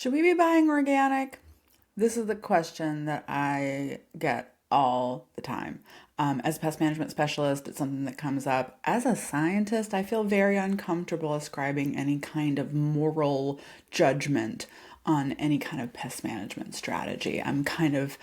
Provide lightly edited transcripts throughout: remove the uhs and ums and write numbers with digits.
Should we be buying organic? This is the question that I get all the time. As a pest management specialist, it's something that comes up. As a scientist, I feel very uncomfortable ascribing any kind of moral judgment on any kind of pest management strategy. I'm kind of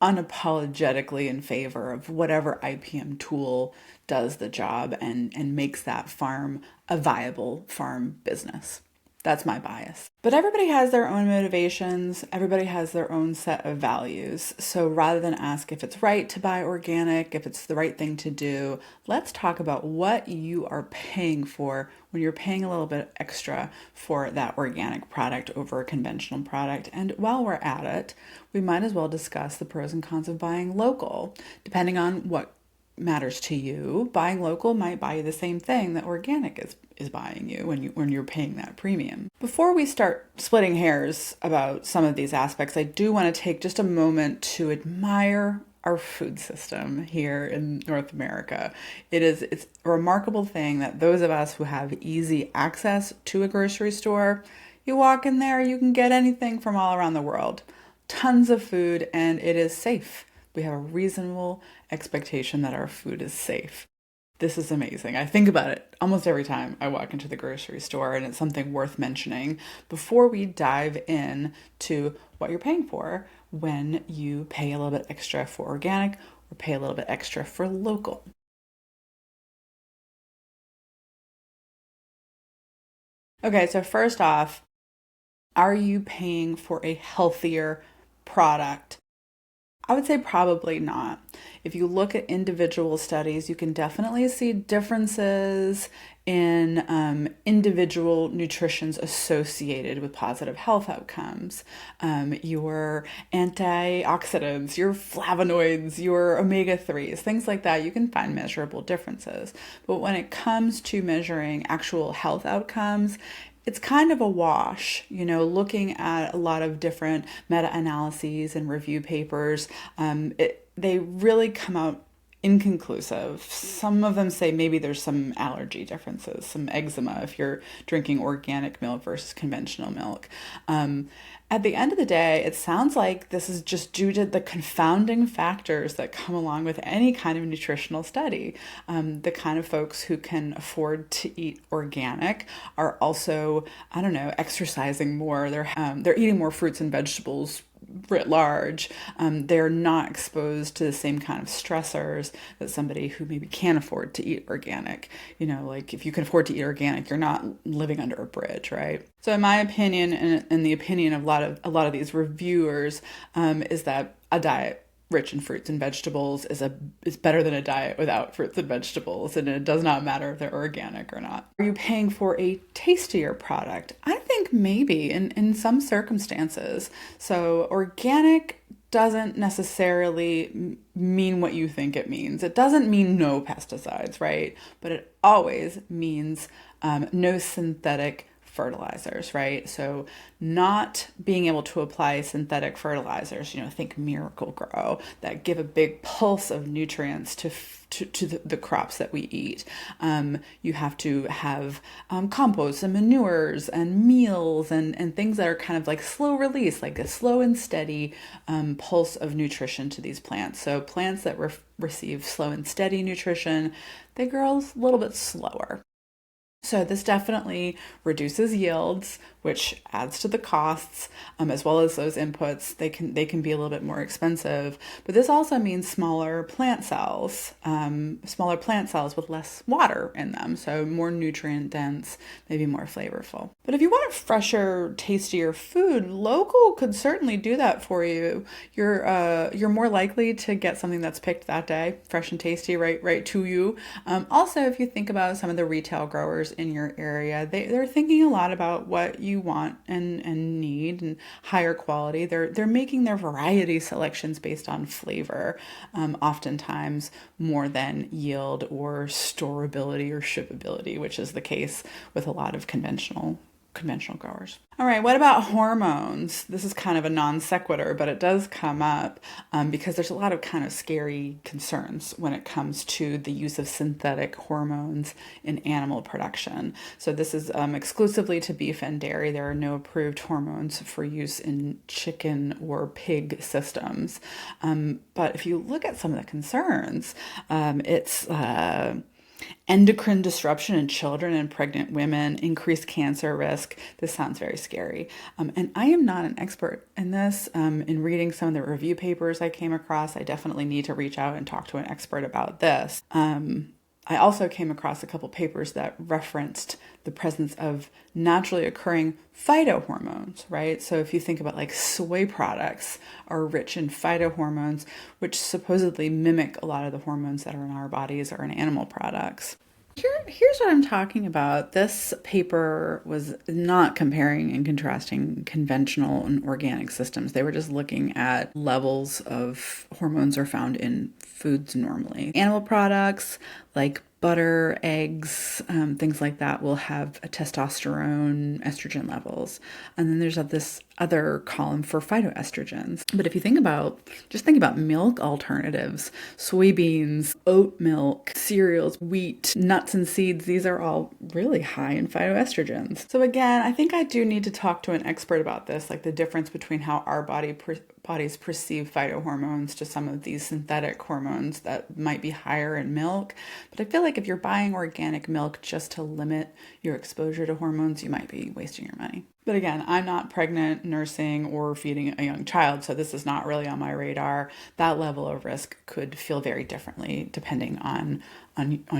unapologetically in favor of whatever IPM tool does the job and makes that farm a viable farm business. That's my bias. But everybody has their own motivations. Everybody has their own set of values. So rather than ask if it's right to buy organic, if it's the right thing to do, let's talk about what you are paying for when you're paying a little bit extra for that organic product over a conventional product. And while we're at it, we might as well discuss the pros and cons of buying local, depending on what matters to you. Buying local might buy you the same thing that organic is buying you when you're paying that premium. Before we start splitting hairs about some of these aspects, I do want to take just a moment to admire our food system here in North America. It's a remarkable thing that those of us who have easy access to a grocery store, you walk in there, you can get anything from all around the world. Tons of food, and it is safe. We have a reasonable expectation that our food is safe. This is amazing. I think about it almost every time I walk into the grocery store, and it's something worth mentioning before we dive in to what you're paying for when you pay a little bit extra for organic or pay a little bit extra for local. Okay, so first off, are you paying for a healthier product? I would say probably not. If you look at individual studies, you can definitely see differences in individual nutritions associated with positive health outcomes. Your antioxidants, your flavonoids, your omega 3s, things like that, you can find measurable differences. But when it comes to measuring actual health outcomes, it's kind of a wash, looking at a lot of different meta-analyses and review papers. They really come out inconclusive. Some of them say maybe there's some allergy differences, some eczema if you're drinking organic milk versus conventional milk. At the end of the day, it sounds like this is just due to the confounding factors that come along with any kind of nutritional study. The kind of folks who can afford to eat organic are also, I don't know, exercising more. They're eating more fruits and vegetables writ large. They're not exposed to the same kind of stressors that somebody who maybe can't afford to eat organic. Like if you can afford to eat organic, you're not living under a bridge, right? So in my opinion, and in the opinion of a lot of these reviewers, is that a diet rich in fruits and vegetables is better than a diet without fruits and vegetables, and it does not matter if they're organic or not. Are you paying for a tastier product? I think maybe in some circumstances. So organic doesn't necessarily mean what you think it means. It doesn't mean no pesticides, right? But it always means no synthetic fertilizers, right? So not being able to apply synthetic fertilizers, think Miracle-Gro, that give a big pulse of nutrients to the crops that we eat. You have to have compost and manures and meals and things that are kind of like slow release, like a slow and steady pulse of nutrition to these plants. So plants that receive slow and steady nutrition, they grow a little bit slower. So this definitely reduces yields, which adds to the costs, as well as those inputs. They can be a little bit more expensive, but this also means smaller plant cells with less water in them, so more nutrient dense, maybe more flavorful. But if you want fresher, tastier food, local could certainly do that for you. You're more likely to get something that's picked that day, fresh and tasty, right to you. Also, if you think about some of the retail growers in your area, they're thinking a lot about what you want and need and higher quality. They're making their variety selections based on flavor, oftentimes more than yield or storability or shippability, which is the case with a lot of conventional conventional growers. All right, what about hormones? This is kind of a non sequitur, but it does come up because there's a lot of kind of scary concerns when it comes to the use of synthetic hormones in animal production. So this is exclusively to beef and dairy. There are no approved hormones for use in chicken or pig systems. But if you look at some of the concerns, it's endocrine disruption in children and pregnant women, increased cancer risk. This sounds very scary. And I am not an expert in this. In reading some of the review papers I came across, I definitely need to reach out and talk to an expert about this. I also came across a couple papers that referenced the presence of naturally occurring phytohormones, right? So if you think about like soy products are rich in phytohormones, which supposedly mimic a lot of the hormones that are in our bodies or in animal products. Here's what I'm talking about. This paper was not comparing and contrasting conventional and organic systems. They were just looking at levels of hormones are found in foods normally. Animal products like butter, eggs, things like that will have a testosterone, estrogen levels. And then there's this other column for phytoestrogens. But if you just think about milk alternatives, soybeans, oat milk, cereals, wheat, nuts and seeds, these are all really high in phytoestrogens. So again, I think I do need to talk to an expert about this, like the difference between how our bodies perceive phytohormones to some of these synthetic hormones that might be higher in milk. But I feel like if you're buying organic milk just to limit your exposure to hormones, you might be wasting your money. But again, I'm not pregnant, nursing, or feeding a young child, so this is not really on my radar. That level of risk could feel very differently depending on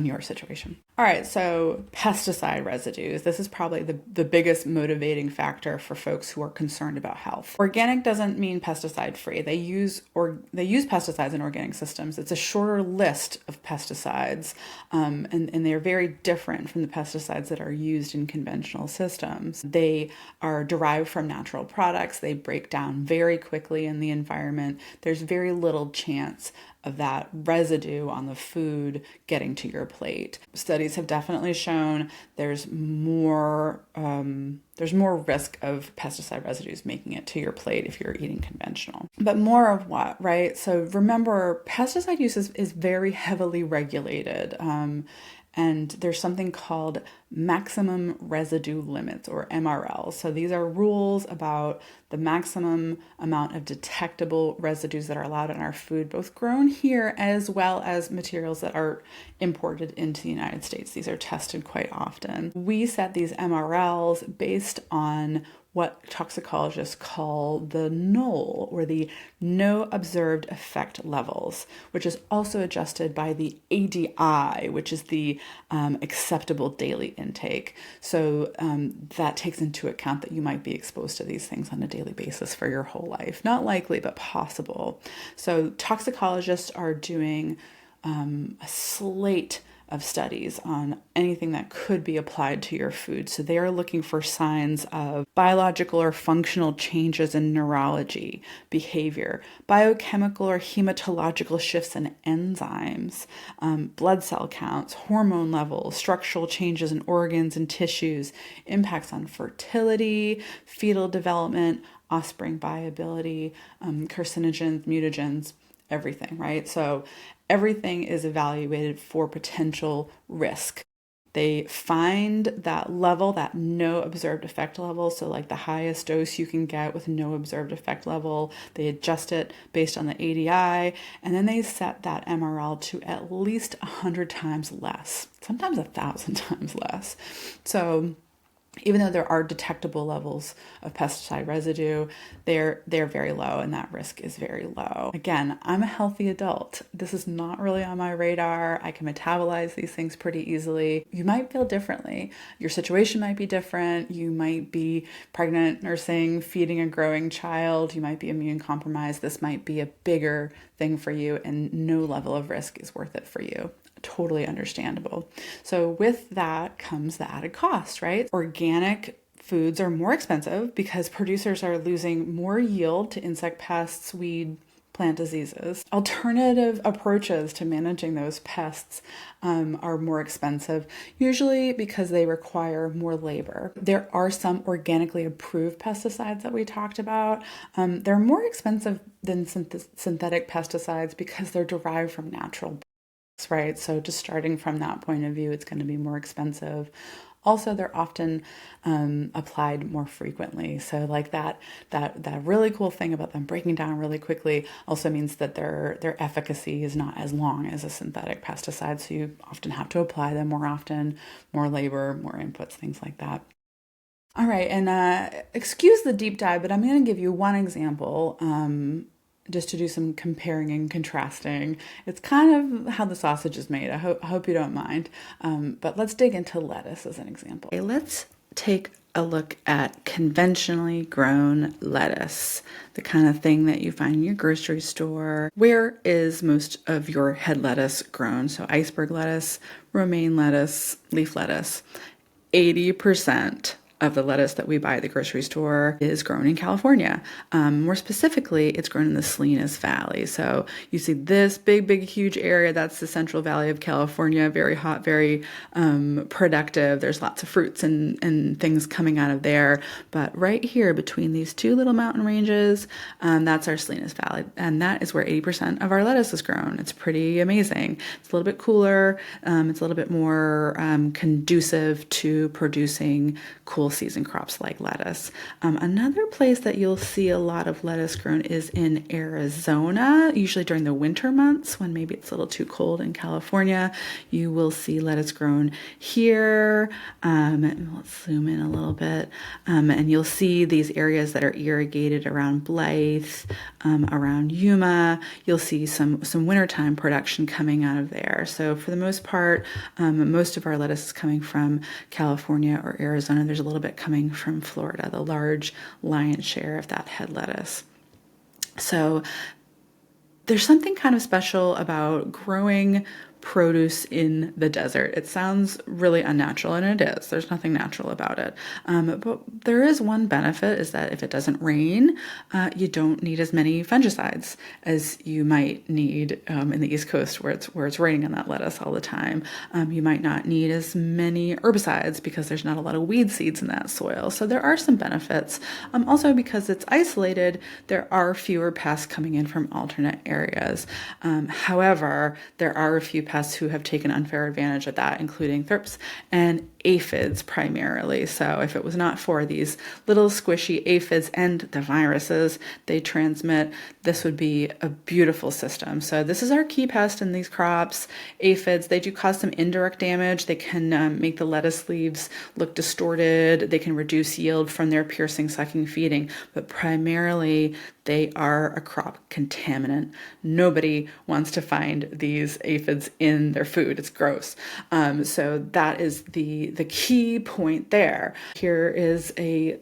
your situation. All right, so pesticide residues. This is probably the biggest motivating factor for folks who are concerned about health. Organic doesn't mean pesticide free. They use pesticides in organic systems. It's a shorter list of pesticides, and they're very different from the pesticides that are used in conventional systems. They are derived from natural products. They break down very quickly in the environment. There's very little chance of that residue on the food getting to your plate. Studies have definitely shown there's more risk of pesticide residues making it to your plate if you're eating conventional. But more of what, right? So remember, pesticide use is very heavily regulated. And there's something called maximum residue limits, or MRLs. So these are rules about the maximum amount of detectable residues that are allowed in our food, both grown here as well as materials that are imported into the United States. These are tested quite often. We set these MRLs based on what toxicologists call the NOL, or the no observed effect levels, which is also adjusted by the ADI, which is the acceptable daily intake. So that takes into account that you might be exposed to these things on a daily basis for your whole life. Not likely, but possible. So toxicologists are doing a slate of studies on anything that could be applied to your food. So they are looking for signs of biological or functional changes in neurology, behavior, biochemical or hematological shifts in enzymes, blood cell counts, hormone levels, structural changes in organs and tissues, impacts on fertility, fetal development, offspring viability, carcinogens, mutagens, everything, right? So everything is evaluated for potential risk. They find that level, that no observed effect level, so like the highest dose you can get with no observed effect level. They adjust it based on the ADI, and then they set that MRL to at least 100 times less, sometimes 1,000 times less. So even though there are detectable levels of pesticide residue, they're very low, and that risk is very low. Again, I'm a healthy adult. This is not really on my radar. I can metabolize these things pretty easily. You might feel differently. Your situation might be different. You might be pregnant, nursing, feeding a growing child. You might be immune compromised. This might be a bigger thing for you, and no level of risk is worth it for you. Totally understandable. So with that comes the added cost, right? Organic foods are more expensive because producers are losing more yield to insect pests, weed plant diseases. Alternative approaches to managing those pests are more expensive, usually because they require more labor. There are some organically approved pesticides that we talked about. They're more expensive than synthetic pesticides because they're derived from natural products, right? So just starting from that point of view, it's going to be more expensive. Also, they're often applied more frequently. So, like that really cool thing about them breaking down really quickly also means that their efficacy is not as long as a synthetic pesticide. So you often have to apply them more often, more labor, more inputs, things like that. All right, and excuse the deep dive, but I'm going to give you one example just to do some comparing and contrasting. It's kind of how the sausage is made. I hope you don't mind. But let's dig into lettuce as an example. Okay, let's take a look at conventionally grown lettuce, the kind of thing that you find in your grocery store. Where is most of your head lettuce grown? So iceberg lettuce, romaine lettuce, leaf lettuce. 80% of the lettuce that we buy at the grocery store is grown in California. More specifically, it's grown in the Salinas Valley. So you see this big, huge area. That's the Central Valley of California. Very hot, very productive. There's lots of fruits and things coming out of there. But right here between these two little mountain ranges, that's our Salinas Valley. And that is where 80% of our lettuce is grown. It's pretty amazing. It's a little bit cooler. It's a little bit more conducive to producing cool season crops like lettuce. Another place that you'll see a lot of lettuce grown is in Arizona, usually during the winter months when maybe it's a little too cold in California. You will see lettuce grown here. Let's zoom in a little bit. And you'll see these areas that are irrigated around Blythe, around Yuma. You'll see some wintertime production coming out of there. So for the most part, most of our lettuce is coming from California or Arizona. There's a little bit coming from Florida, the large lion's share of that head lettuce. So there's something kind of special about growing produce in the desert. It sounds really unnatural, and it is. There's nothing natural about it. But there is one benefit, is that if it doesn't rain, you don't need as many fungicides as you might need in the East Coast where it's raining on that lettuce all the time. You might not need as many herbicides because there's not a lot of weed seeds in that soil. So there are some benefits. Also, because it's isolated, there are fewer pests coming in from alternate areas. However, there are a few pests who have taken unfair advantage of that, including thrips and aphids primarily. So if it was not for these little squishy aphids and the viruses they transmit, this would be a beautiful system. So this is our key pest in these crops. Aphids, they do cause some indirect damage. They can make the lettuce leaves look distorted. They can reduce yield from their piercing, sucking, feeding, but primarily they are a crop contaminant. Nobody wants to find these aphids in their food. It's gross. So that is the key point there. Here is a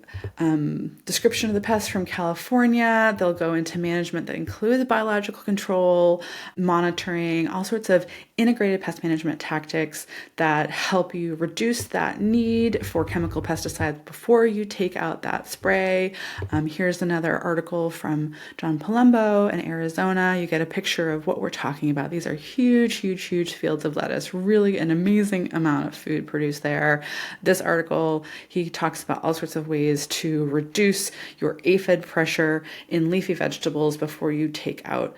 description of the pest from California. They'll go into management that includes biological control, monitoring, all sorts of integrated pest management tactics that help you reduce that need for chemical pesticides before you take out that spray. Here's another article from John Palumbo in Arizona. You get a picture of what we're talking about. These are huge fields of lettuce, really an amazing amount of food produced there. This article, he talks about all sorts of ways to reduce your aphid pressure in leafy vegetables before you take out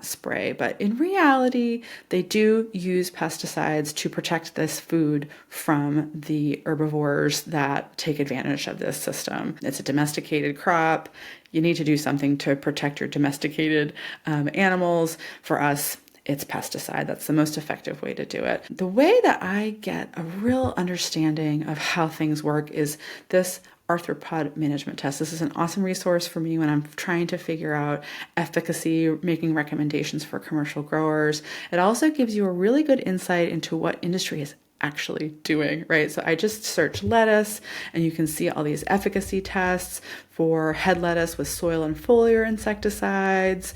spray. But in reality, they do use pesticides to protect this food from the herbivores that take advantage of this system. It's a domesticated crop. You need to do something to protect your domesticated animals. For us, it's pesticide. That's the most effective way to do it. The way that I get a real understanding of how things work is this arthropod management test. This is an awesome resource for me when I'm trying to figure out efficacy, making recommendations for commercial growers. It also gives you a really good insight into what industry is actually doing, right? So I just searched lettuce and you can see all these efficacy tests for head lettuce with soil and foliar insecticides.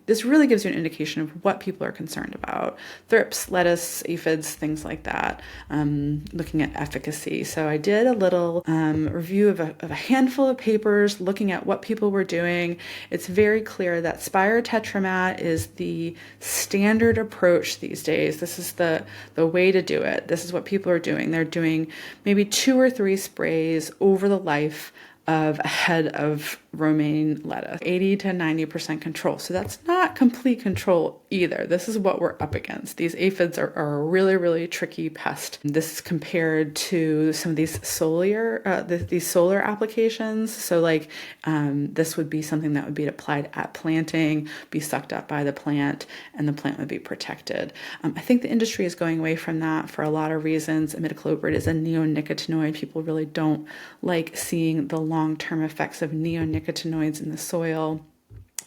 This really gives you an indication of what people are concerned about. Thrips, lettuce, aphids, things like that, looking at efficacy. So I did a little review of a handful of papers looking at what people were doing. It's very clear that spirotetramat is the standard approach these days. This is the way to do it. This is what people are doing. They're doing maybe 2 or 3 sprays over the life of a head of romaine lettuce, 80 to 90% control. So that's not complete control either. This is what we're up against. These aphids are a really, really tricky pest. This is compared to some of these solar applications. So like this would be something that would be applied at planting, be sucked up by the plant, and the plant would be protected. I think the industry is going away from that for a lot of reasons. Imidacloprid is a neonicotinoid. People really don't like seeing the long-term effects of neonicotinoids in the soil.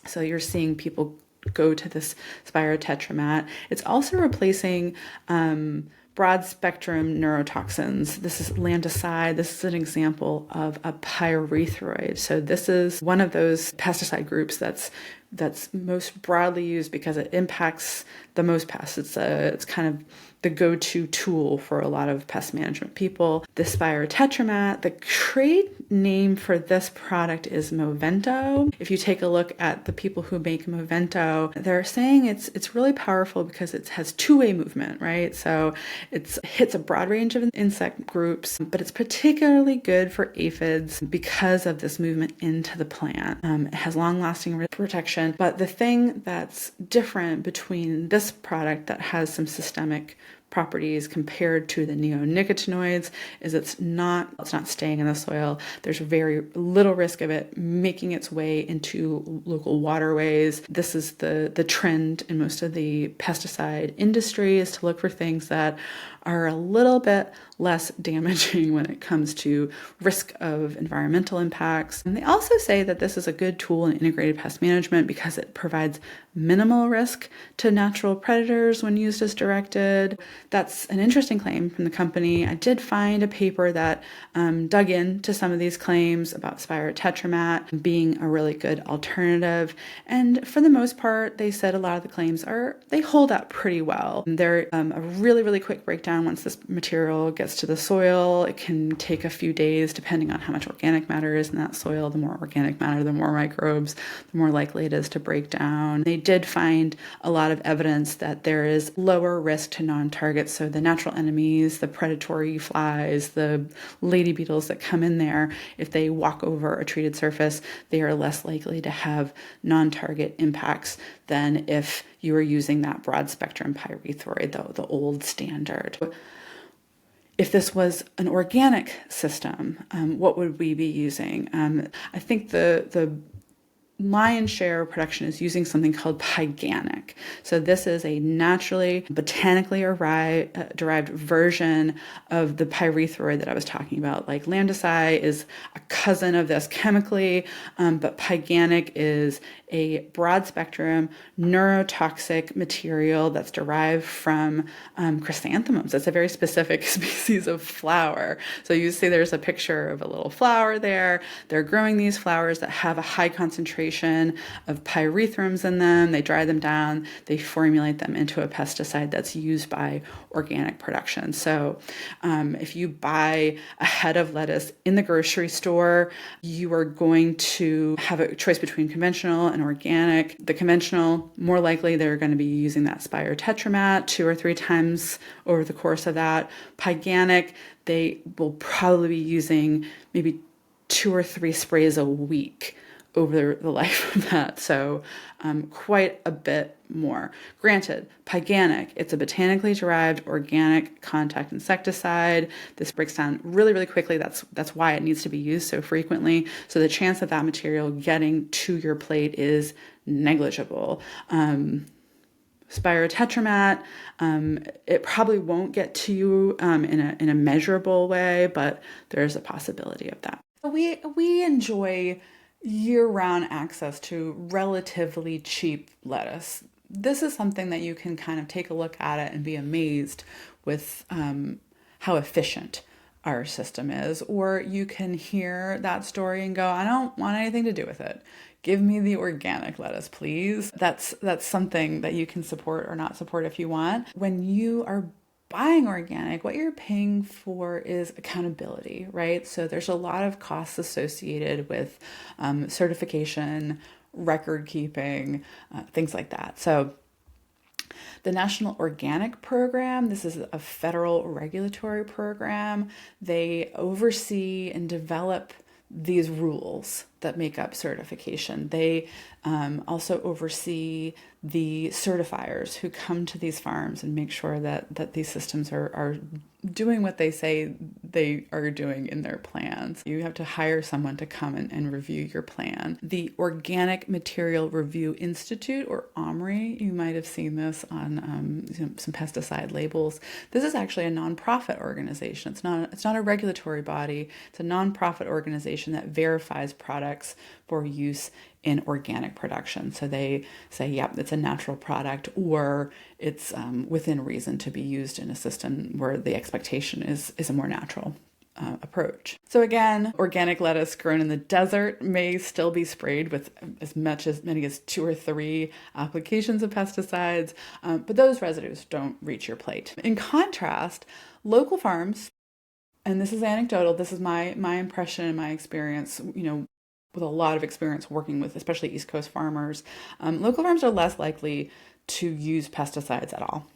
So you're seeing people go to this spirotetramat. It's also replacing broad spectrum neurotoxins. This is lambdicide. This is an example of a pyrethroid. So this is one of those pesticide groups that's most broadly used because it impacts the most pests. It's kind of the go-to tool for a lot of pest management people. The spirotetramat, the trade name for this product is Movento. If you take a look at the people who make Movento, they're saying it's really powerful because it has two-way movement, right? So it hits a broad range of insect groups, but it's particularly good for aphids because of this movement into the plant. It has long-lasting protection, but the thing that's different between this product that has some systemic properties compared to the neonicotinoids is it's not staying in the soil. There's very little risk of it making its way into local waterways. This is the trend in most of the pesticide industry, is to look for things that are a little bit less damaging when it comes to risk of environmental impacts. And they also say that this is a good tool in integrated pest management because it provides minimal risk to natural predators when used as directed. That's an interesting claim from the company. I did find a paper that dug into some of these claims about spirotetramat being a really good alternative. And for the most part, they said a lot of the claims they hold up pretty well. They're a really, really quick breakdown once this material gets to the soil. It can take a few days depending on how much organic matter is in that soil. The more organic matter, the more microbes, the more likely it is to break down. They did find a lot of evidence that there is lower risk to non-targets. So the natural enemies, the predatory flies, the lady beetles that come in there, if they walk over a treated surface, they are less likely to have non-target impacts than if you are using that broad spectrum pyrethroid, the old standard. If this was an organic system, what would we be using? I think the lion's share of production is using something called pyganic. So this is a naturally, botanically derived version of the pyrethroid that I was talking about. Like lambdicide is a cousin of this chemically, but pyganic is a broad spectrum neurotoxic material that's derived from chrysanthemums. It's a very specific species of flower. So you see there's a picture of a little flower there. They're growing these flowers that have a high concentration of pyrethrums in them. They dry them down. They formulate them into a pesticide that's used by organic production. So if you buy a head of lettuce in the grocery store, you are going to have a choice between conventional and organic. The conventional, more likely they're going to be using that spirotetramat 2 or 3 times over the course of that. Pyganic, they will probably be using maybe 2 or 3 sprays a week over the life of that. So quite a bit more. Granted, pyganic, it's a botanically derived organic contact insecticide. This breaks down really, really quickly. That's why it needs to be used so frequently. So the chance of that material getting to your plate is negligible. Spirotetramat, it probably won't get to you in a measurable way, but there's a possibility of that. We enjoy year-round access to relatively cheap lettuce. This is something that you can kind of take a look at it and be amazed with how efficient our system is, or you can hear that story and go, I don't want anything to do with it. Give me the organic lettuce, please. That's something that you can support or not support if you want. When you are buying organic, what you're paying for is accountability, right? So there's a lot of costs associated with certification, record keeping, things like that. So the National Organic Program, this is a federal regulatory program. They oversee and develop these rules that make up certification. They also oversee the certifiers who come to these farms and make sure that these systems are doing what they say they are doing in their plans. You have to hire someone to come and review your plan. The Organic Material Review Institute, or OMRI, you might have seen this on some pesticide labels. This is actually a nonprofit organization. It's not a regulatory body. It's a nonprofit organization that verifies products for use in organic production. So they say, yep, it's a natural product, or it's within reason to be used in a system where the expectation is a more natural approach. So again, organic lettuce grown in the desert may still be sprayed with as many as 2 or 3 applications of pesticides, but those residues don't reach your plate. In contrast, local farms, and this is anecdotal, this is my impression and my experience, with a lot of experience working with especially East Coast farmers, local farms are less likely to use pesticides at all.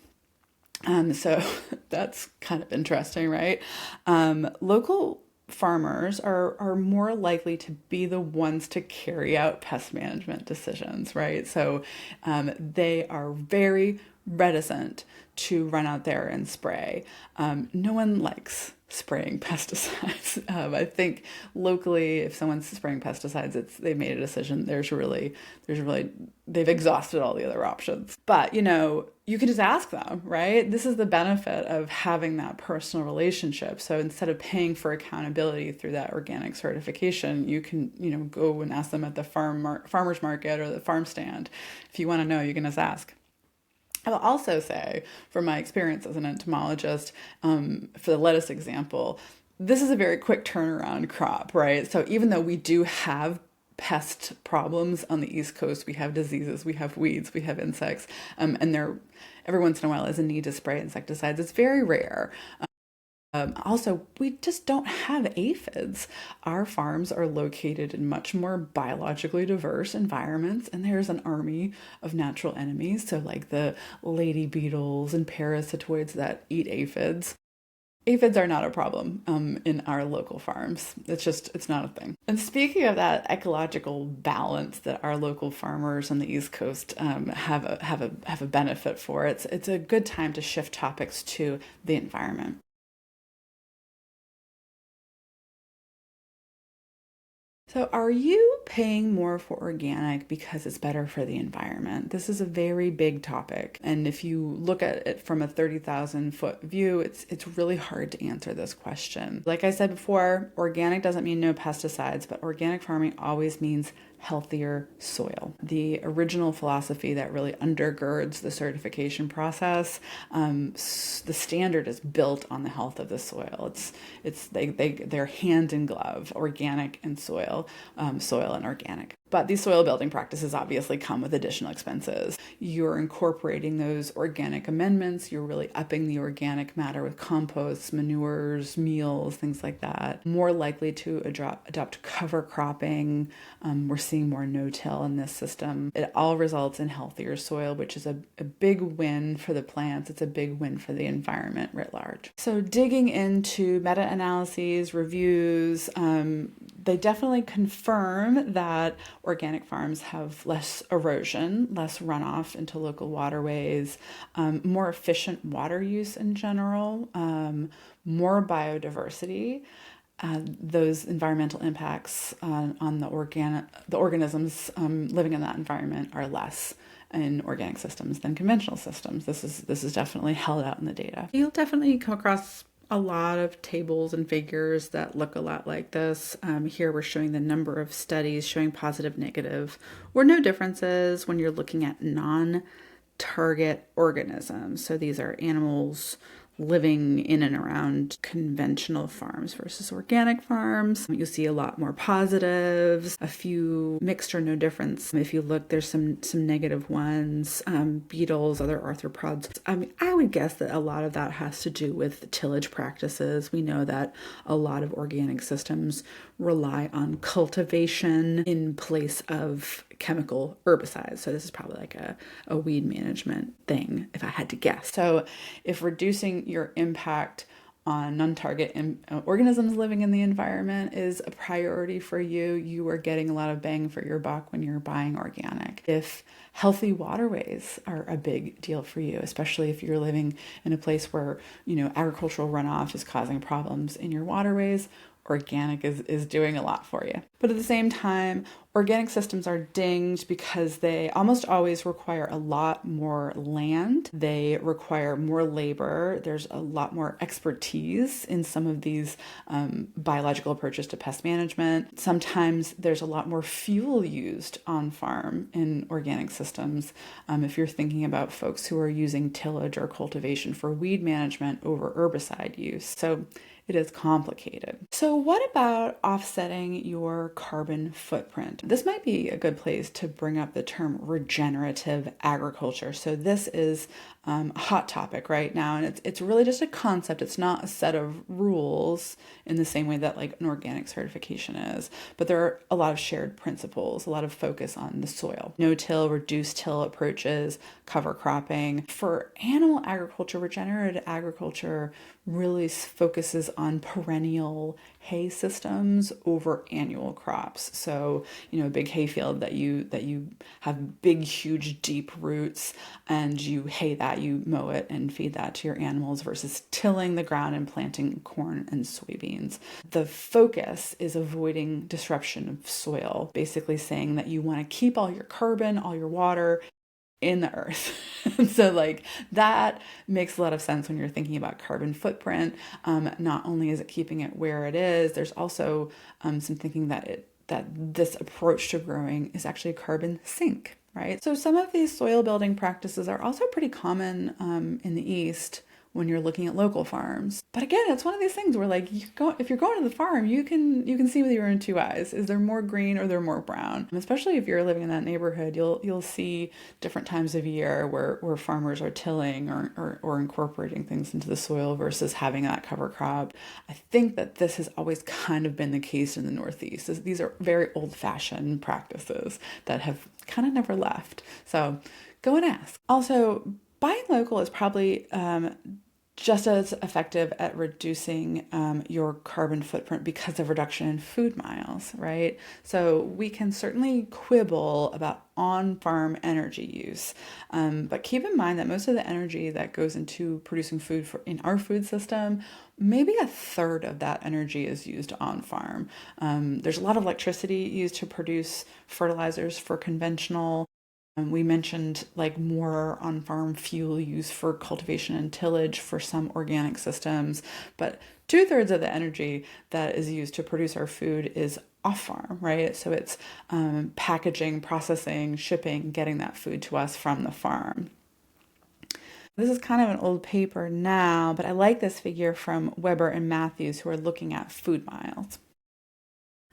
So that's kind of interesting, right? Local farmers are more likely to be the ones to carry out pest management decisions, right? So they are very reticent to run out there and spray. No one likes spraying pesticides. I think locally, if someone's spraying pesticides, they've made a decision. They've exhausted all the other options. But you can just ask them, right? This is the benefit of having that personal relationship. So instead of paying for accountability through that organic certification, you can go and ask them at the farmer's market or the farm stand. If you want to know, you can just ask. I'll also say, from my experience as an entomologist, for the lettuce example, this is a very quick turnaround crop, right? So even though we do have pest problems on the East Coast, we have diseases, we have weeds, we have insects, and there every once in a while is a need to spray insecticides. It's very rare. Also, we just don't have aphids. Our farms are located in much more biologically diverse environments, and there's an army of natural enemies. So like the lady beetles and parasitoids that eat aphids. Aphids are not a problem in our local farms. It's not a thing. And speaking of that ecological balance that our local farmers on the East Coast have a benefit for, it's a good time to shift topics to the environment. So are you paying more for organic because it's better for the environment? This is a very big topic. And if you look at it from a 30,000-foot view, it's really hard to answer this question. Like I said before, organic doesn't mean no pesticides, but organic farming always means healthier soil. The original philosophy that really undergirds the certification process, the standard is built on the health of the soil. They're hand in glove, organic and soil and organic. But these soil building practices obviously come with additional expenses. You're incorporating those organic amendments. You're really upping the organic matter with composts, manures, meals, things like that. More likely to adopt cover cropping. We're seeing more no-till in this system. It all results in healthier soil, which is a big win for the plants. It's a big win for the environment writ large. So digging into meta-analyses, reviews, they definitely confirm that organic farms have less erosion, less runoff into local waterways, more efficient water use in general, more biodiversity. Those environmental impacts on the organisms living in that environment are less in organic systems than conventional systems. This is definitely held out in the data. You'll definitely come across a lot of tables and figures that look a lot like this. Here we're showing the number of studies showing positive, negative, or no differences when you're looking at non-target organisms. So these are animals living in and around conventional farms versus organic farms. You'll see a lot more positives, a few mixed or no difference. If you look, there's some negative ones, beetles, other arthropods. I mean, I would guess that a lot of that has to do with tillage practices. We know that a lot of organic systems rely on cultivation in place of chemical herbicides. So this is probably like a weed management thing, if I had to guess. So if reducing your impact on non-target organisms living in the environment is a priority for you, you are getting a lot of bang for your buck when you're buying organic. If healthy waterways are a big deal for you, especially if you're living in a place where, agricultural runoff is causing problems in your waterways, organic is doing a lot for you. But at the same time, organic systems are dinged because they almost always require a lot more land. They require more labor. There's a lot more expertise in some of these biological approaches to pest management. Sometimes there's a lot more fuel used on farm in organic systems. If you're thinking about folks who are using tillage or cultivation for weed management over herbicide use. So it is complicated. So what about offsetting your carbon footprint? This might be a good place to bring up the term regenerative agriculture. So this is a hot topic right now, and it's really just a concept. It's not a set of rules in the same way that like an organic certification is, but there are a lot of shared principles, a lot of focus on the soil. No-till, reduced-till approaches, cover cropping. For animal agriculture, regenerative agriculture really focuses on perennial hay systems over annual crops. So, a big hay field that you have big, huge, deep roots, and you hay that, you mow it and feed that to your animals versus tilling the ground and planting corn and soybeans. The focus is avoiding disruption of soil, basically saying that you want to keep all your carbon, all your water in the earth. So like that makes a lot of sense when you're thinking about carbon footprint. Not only is it keeping it where it is, there's also some thinking that this approach to growing is actually a carbon sink, right? So some of these soil building practices are also pretty common in the East when you're looking at local farms. But again, it's one of these things where like if you're going to the farm, you can see with your own two eyes. Is there more green or there more brown? And especially if you're living in that neighborhood, you'll see different times of year where farmers are tilling or incorporating things into the soil versus having that cover crop. I think that this has always kind of been the case in the Northeast. These are very old-fashioned practices that have kind of never left. So go and ask. Also, buying local is probably just as effective at reducing your carbon footprint because of reduction in food miles, right? So we can certainly quibble about on-farm energy use, but keep in mind that most of the energy that goes into producing food in our food system, maybe a third of that energy is used on-farm. There's a lot of electricity used to produce fertilizers for conventional. We mentioned like more on-farm fuel use for cultivation and tillage for some organic systems, but 2/3 of the energy that is used to produce our food is off-farm, right? So it's packaging, processing, shipping, getting that food to us from the farm. This is kind of an old paper now, but I like this figure from Weber and Matthews, who are looking at food miles.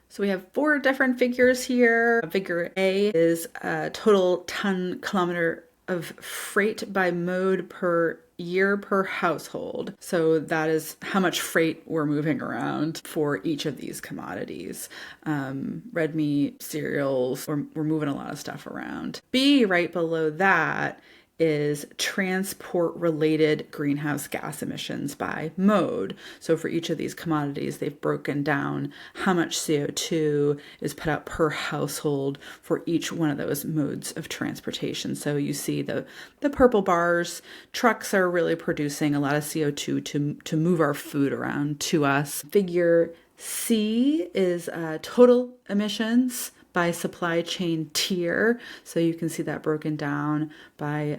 So we have 4 different figures here. Figure A is a total ton-kilometer of freight by mode per year per household. So that is how much freight we're moving around for each of these commodities. Red meat, cereals, we're moving a lot of stuff around. B, right below that, is transport-related greenhouse gas emissions by mode. So for each of these commodities, they've broken down how much CO2 is put out per household for each one of those modes of transportation. So you see the purple bars, trucks are really producing a lot of CO2 to move our food around to us. Figure C is total emissions by supply chain tier. So you can see that broken down by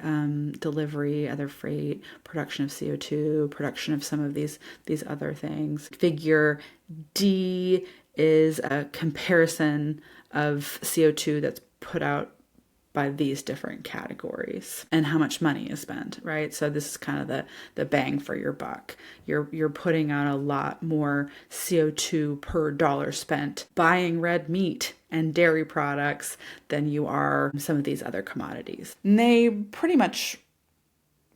delivery, other freight, production of CO2, production of some of these other things. Figure D is a comparison of CO2 that's put out by these different categories and how much money is spent, right? So this is kind of the bang for your buck. You're putting out a lot more CO2 per dollar spent buying red meat and dairy products than you are some of these other commodities. And they pretty much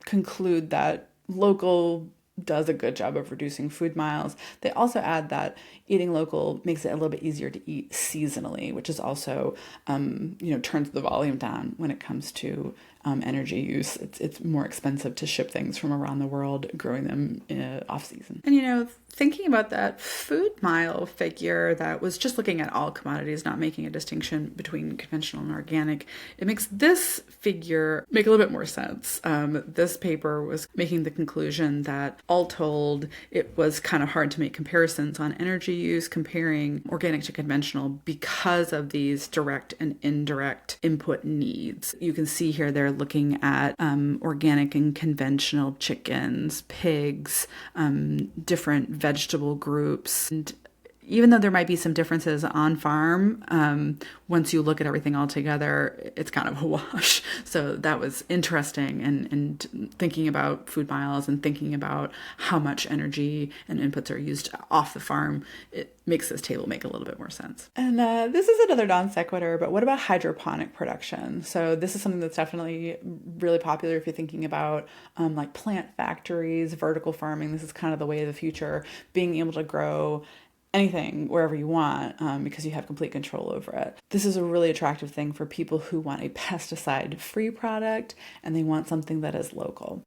conclude that local does a good job of reducing food miles. They also add that eating local makes it a little bit easier to eat seasonally, which is also, turns the volume down when it comes to energy use. It's more expensive to ship things from around the world, growing them off season. And thinking about that food mile figure that was just looking at all commodities, not making a distinction between conventional and organic, it makes this figure make a little bit more sense. This paper was making the conclusion that all told, it was kind of hard to make comparisons on energy use comparing organic to conventional because of these direct and indirect input needs. You can see here they're looking at organic and conventional chickens, pigs, different vegetable groups. And even though there might be some differences on farm, once you look at everything all together, it's kind of a wash. So that was interesting, and thinking about food miles and thinking about how much energy and inputs are used off the farm, it makes this table make a little bit more sense. And this is another non sequitur, but what about hydroponic production? So this is something that's definitely really popular if you're thinking about like plant factories, vertical farming. This is kind of the way of the future, being able to grow anything wherever you want because you have complete control over it. This is a really attractive thing for people who want a pesticide-free product and they want something that is local.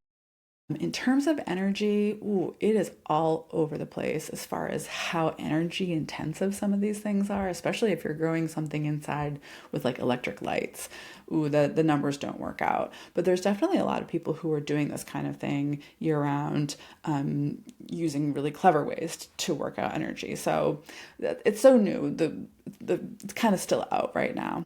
In terms of energy, it is all over the place as far as how energy intensive some of these things are, especially if you're growing something inside with like electric lights. The numbers don't work out. But there's definitely a lot of people who are doing this kind of thing year round, using really clever ways to work out energy. So it's so new. It's kind of still out right now.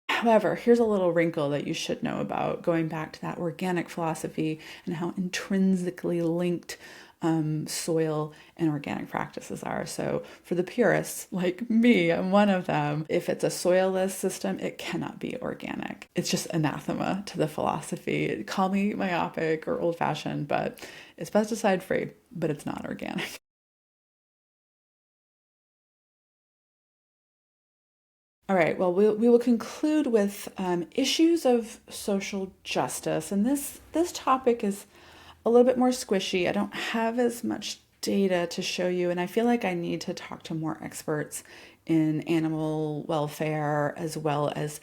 However, here's a little wrinkle that you should know about, going back to that organic philosophy and how intrinsically linked soil and organic practices are. So for the purists, like me, I'm one of them. If it's a soilless system, it cannot be organic. It's just anathema to the philosophy. Call me myopic or old-fashioned, but it's pesticide-free, but it's not organic. All right, well, we will conclude with issues of social justice. And this topic is a little bit more squishy. I don't have as much data to show you, and I feel like I need to talk to more experts in animal welfare as well as,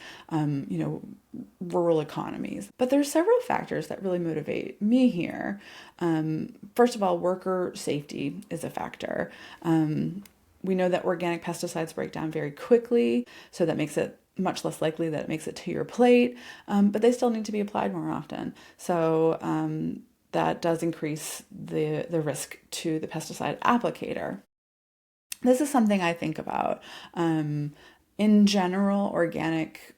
rural economies. But there's several factors that really motivate me here. First of all, worker safety is a factor. We know that organic pesticides break down very quickly, so that makes it much less likely that it makes it to your plate, but they still need to be applied more often. So that does increase the risk to the pesticide applicator. This is something I think about. In general, organic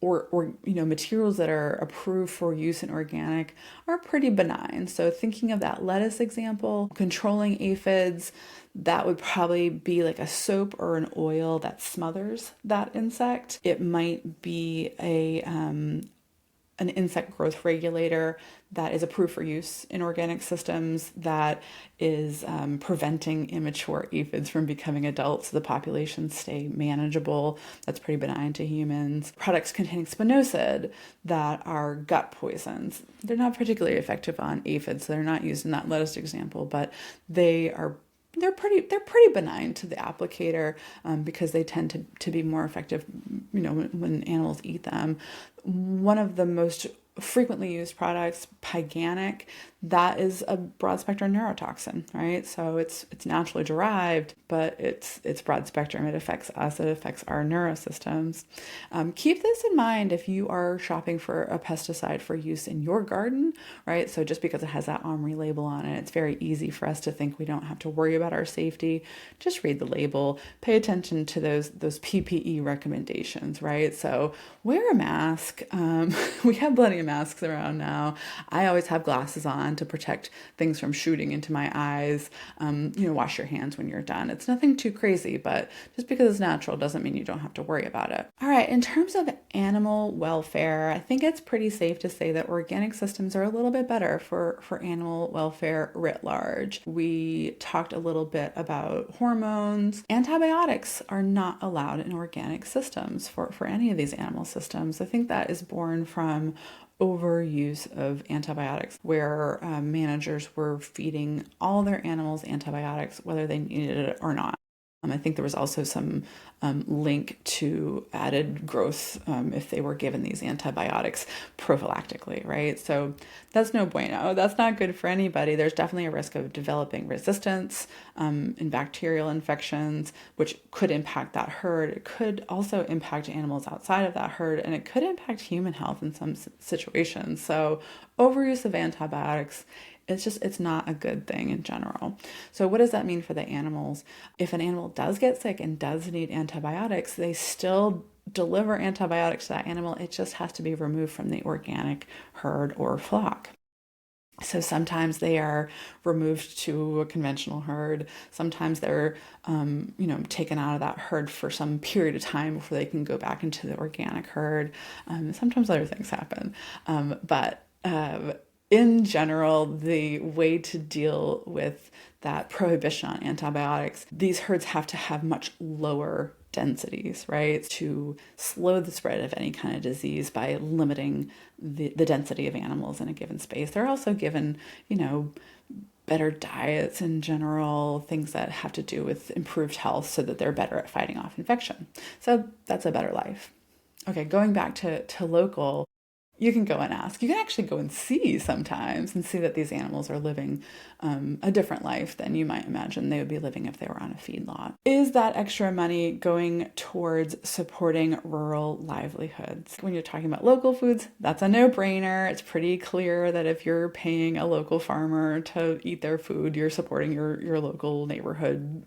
or materials that are approved for use in organic are pretty benign. So thinking of that lettuce example, controlling aphids, that would probably be like a soap or an oil that smothers that insect. It might be an insect growth regulator that is approved for use in organic systems that is preventing immature aphids from becoming adults so the populations stay manageable. That's pretty benign to humans. Products containing spinosad that are gut poisons. They're not particularly effective on aphids, so they're not used in that lettuce example, but they're pretty benign to the applicator because they tend to be more effective, when animals eat them. One of the most frequently used products, Pyganic, that is a broad spectrum neurotoxin, right? So it's naturally derived, but it's broad spectrum. It affects us. It affects our neurosystems. Keep this in mind if you are shopping for a pesticide for use in your garden, right? So just because it has that OMRI label on it, it's very easy for us to think we don't have to worry about our safety. Just read the label. Pay attention to those PPE recommendations, right? So wear a mask. We have plenty of masks around now. I always have glasses on to protect things from shooting into my eyes. Wash your hands when you're done. It's nothing too crazy, but just because it's natural doesn't mean you don't have to worry about it. All right, in terms of animal welfare, I think it's pretty safe to say that organic systems are a little bit better for animal welfare writ large. We talked a little bit about hormones. Antibiotics are not allowed in organic systems for any of these animal systems. I think that is born from overuse of antibiotics, where managers were feeding all their animals antibiotics, whether they needed it or not. I think there was also some link to added growth if they were given these antibiotics prophylactically, right? So that's no bueno. That's not good for anybody. There's definitely a risk of developing resistance in bacterial infections, which could impact that herd. It could also impact animals outside of that herd, and it could impact human health in some situations. So overuse of antibiotics, it's not a good thing in general. So what does that mean for the animals? If an animal does get sick and does need antibiotics, they still deliver antibiotics to that animal. It just has to be removed from the organic herd or flock. So sometimes they are removed to a conventional herd. Sometimes they're, taken out of that herd for some period of time before they can go back into the organic herd. Sometimes other things happen. But in general, the way to deal with that prohibition on antibiotics, these herds have to have much lower densities, right? To slow the spread of any kind of disease by limiting the density of animals in a given space. They're also given, better diets in general, things that have to do with improved health so that they're better at fighting off infection. So that's a better life. Okay, going back to local, you can go and ask. You can actually go and see sometimes and see that these animals are living a different life than you might imagine they would be living if they were on a feedlot. Is that extra money going towards supporting rural livelihoods? When you're talking about local foods, that's a no-brainer. It's pretty clear that if you're paying a local farmer to eat their food, you're supporting your local neighborhood,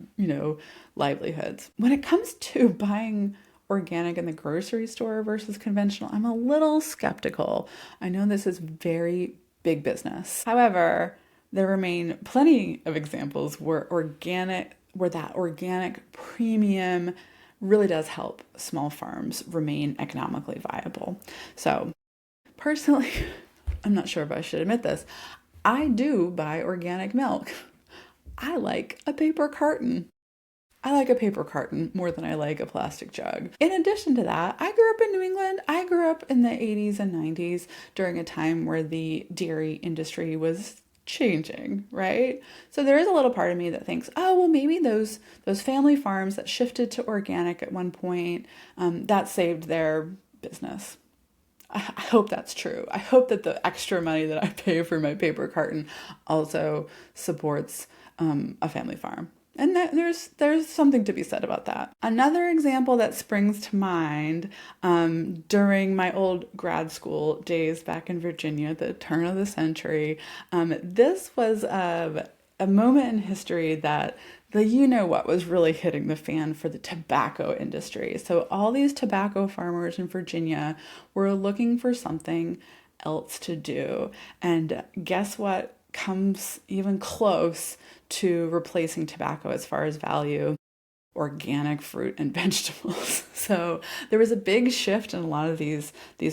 livelihoods. When it comes to buying organic in the grocery store versus conventional, I'm a little skeptical. I know this is very big business. However, there remain plenty of examples where that organic premium really does help small farms remain economically viable. So personally, I'm not sure if I should admit this, I do buy organic milk. I like a paper carton. I like a paper carton more than I like a plastic jug. In addition to that, I grew up in New England. I grew up in the 80s and 90s during a time where the dairy industry was changing, right? So there is a little part of me that thinks, oh, well, maybe those family farms that shifted to organic at one point, that saved their business. I hope that's true. I hope that the extra money that I pay for my paper carton also supports a family farm. And there's something to be said about that. Another example that springs to mind during my old grad school days back in Virginia at the turn of the century, this was a moment in history that what was really hitting the fan for the tobacco industry. So all these tobacco farmers in Virginia were looking for something else to do. And guess what comes even close to replacing tobacco as far as value? Organic fruit and vegetables. So there was a big shift in a lot of these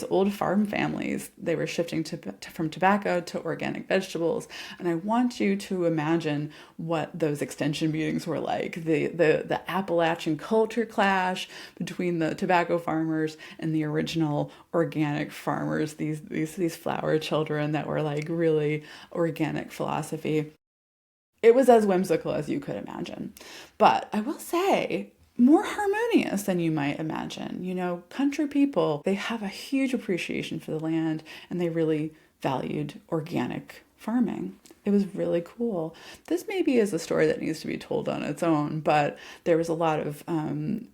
old farm families. They were shifting from tobacco to organic vegetables. And I want you to imagine what those extension meetings were like. The Appalachian culture clash between the tobacco farmers and the original organic farmers, these flower children that were like really organic philosophy. It was as whimsical as you could imagine. But I will say, more harmonious than you might imagine. Country people, they have a huge appreciation for the land and they really valued organic farming. It was really cool. This maybe is a story that needs to be told on its own, but there was a lot of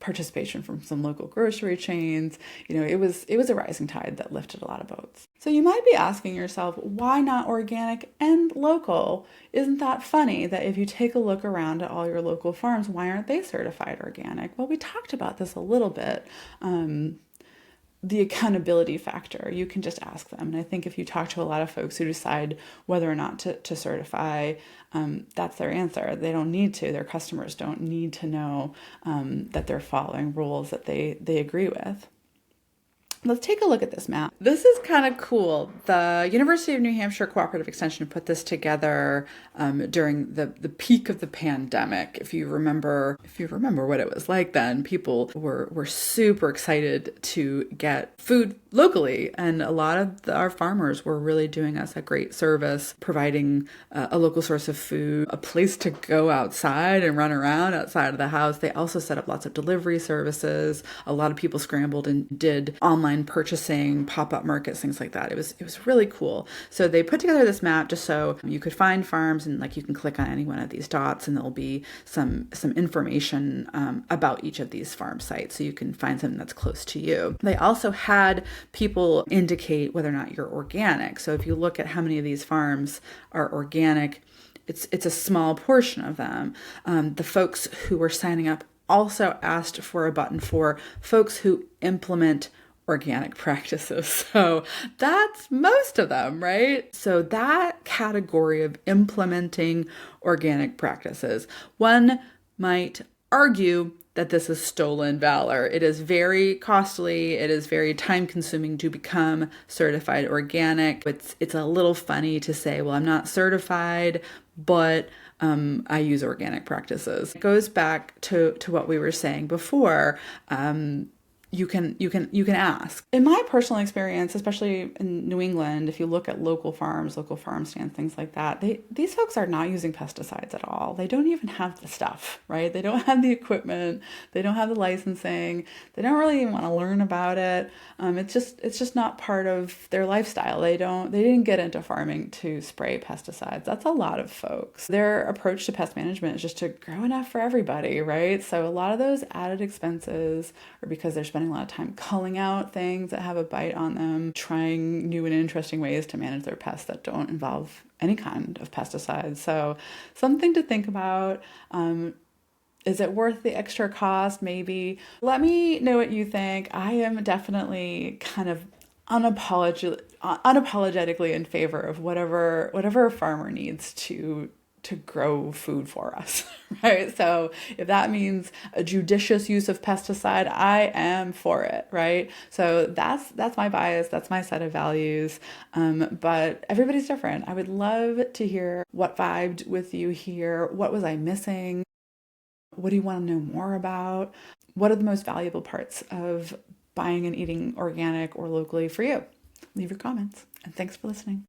participation from some local grocery chains. It was a rising tide that lifted a lot of boats. So you might be asking yourself, why not organic and local? Isn't that funny that if you take a look around at all your local farms, why aren't they certified organic? Well, we talked about this a little bit. the accountability factor. You can just ask them. And I think if you talk to a lot of folks who decide whether or not to certify, that's their answer. They don't need to. Their customers don't need to know that they're following rules that they agree with. Let's take a look at this map. This is kind of cool. The University of New Hampshire Cooperative Extension put this together during the peak of the pandemic. If you remember what it was like then, people were super excited to get food locally, and a lot of our farmers were really doing us a great service, providing a local source of food, a place to go outside and run around outside of the house. They also set up lots of delivery services. A lot of people scrambled and did online purchasing, pop-up markets, things like that. It was really cool. So they put together this map just so you could find farms, and like you can click on any one of these dots and there'll be some information about each of these farm sites, so you can find something that's close to you. They also had people indicate whether or not you're organic. So if you look at how many of these farms are organic, it's a small portion of them. The folks who were signing up also asked for a button for folks who implement organic practices. So that's most of them, right? So that category of implementing organic practices, one might argue that this is stolen valor. It is very costly. It is very time consuming to become certified organic. It's a little funny to say, well, I'm not certified, but I use organic practices. It goes back to what we were saying before. You can ask. In my personal experience, especially in New England, if you look at local farms, local farm stands, things like that, these folks are not using pesticides at all. They don't even have the stuff, right? They don't have the equipment. They don't have the licensing. They don't really even want to learn about it. It's just not part of their lifestyle. They didn't get into farming to spray pesticides. That's a lot of folks. Their approach to pest management is just to grow enough for everybody, right? So a lot of those added expenses are because they're spending a lot of time culling out things that have a bite on them, trying new and interesting ways to manage their pests that don't involve any kind of pesticides. So something to think about. Is it worth the extra cost? Maybe. Let me know what you think. I am definitely kind of unapologetically in favor of whatever a farmer needs to grow food for us, right? So if that means a judicious use of pesticide, I am for it, right? So that's my bias, that's my set of values, but everybody's different. I would love to hear what vibed with you here. What was I missing? What do you want to know more about? What are the most valuable parts of buying and eating organic or locally for you? Leave your comments, and thanks for listening.